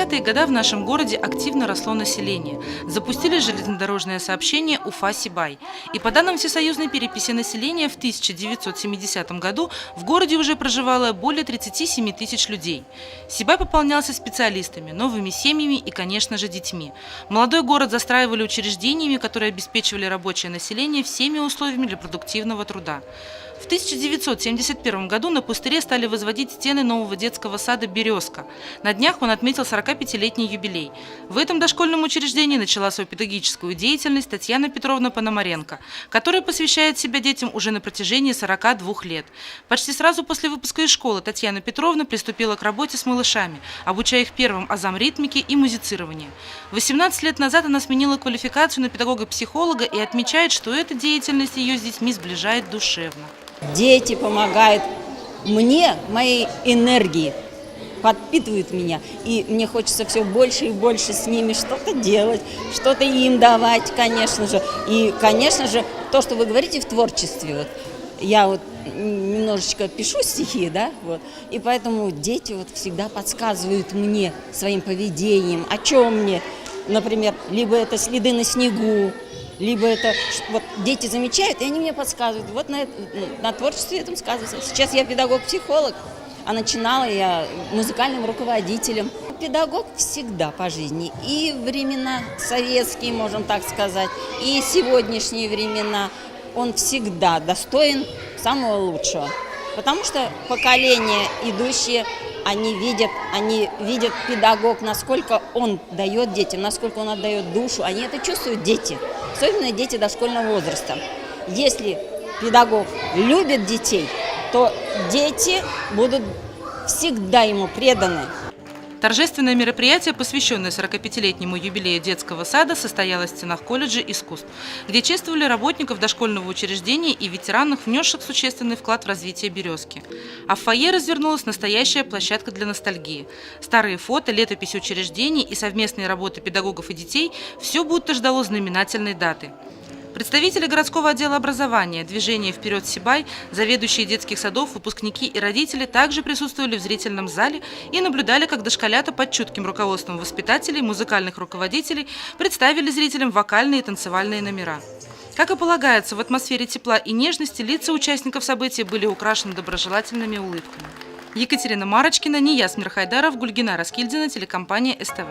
70-е годы в нашем городе активно росло население. Запустили железнодорожное сообщение Уфа-Сибай. И по данным Всесоюзной переписи населения, в 1970 году в городе уже проживало более 37 тысяч людей. Сибай пополнялся специалистами, новыми семьями и, конечно же, детьми. Молодой город застраивали учреждениями, которые обеспечивали рабочее население всеми условиями для продуктивного труда. В 1971 году на пустыре стали возводить стены нового детского сада «Березка». На днях он отметил 45-летний юбилей. В этом дошкольном учреждении начала свою педагогическую деятельность Татьяна Петровна Пономаренко, которая посвящает себя детям уже на протяжении 42 лет. Почти сразу после выпуска из школы Татьяна Петровна приступила к работе с малышами, обучая их первым азам ритмики и музицирования. 18 лет назад она сменила квалификацию на педагога-психолога и отмечает, что эта деятельность ее с детьми сближает душевно. Дети помогают мне, моей энергии, подпитывают меня. И мне хочется все больше и больше с ними что-то делать, что-то им давать, конечно же. И, конечно же, то, что вы говорите в творчестве. Вот, я вот немножечко пишу стихи, да, вот, и поэтому дети вот всегда подсказывают мне своим поведением, о чем мне. Например, либо это следы на снегу, либо это вот дети замечают, и они мне подсказывают. Вот на творчестве этом сказывается. Сейчас я педагог-психолог, а начинала я музыкальным руководителем. Педагог всегда по жизни. И времена советские, можем так сказать, и сегодняшние времена. Он всегда достоин самого лучшего. Потому что поколения идущие, они видят педагог, насколько он дает детям, насколько он отдает душу. Они это чувствуют, дети. Особенно дети дошкольного возраста. Если педагог любит детей, то дети будут всегда ему преданы. Торжественное мероприятие, посвященное 45-летнему юбилею детского сада, состоялось в стенах колледжа «Искусств», где чествовали работников дошкольного учреждения и ветеранов, внесших существенный вклад в развитие «Березки». А в фойе развернулась настоящая площадка для ностальгии. Старые фото, летопись учреждений и совместные работы педагогов и детей – все будто ждало знаменательной даты. Представители городского отдела образования, движения «Вперед, Сибай», заведующие детских садов, выпускники и родители также присутствовали в зрительном зале и наблюдали, как дошколята под чутким руководством воспитателей, музыкальных руководителей представили зрителям вокальные и танцевальные номера. Как и полагается, в атмосфере тепла и нежности лица участников события были украшены доброжелательными улыбками. Екатерина Марочкина, Нияз Мирхайдаров, Гульгина Раскильдина, телекомпания СТВ.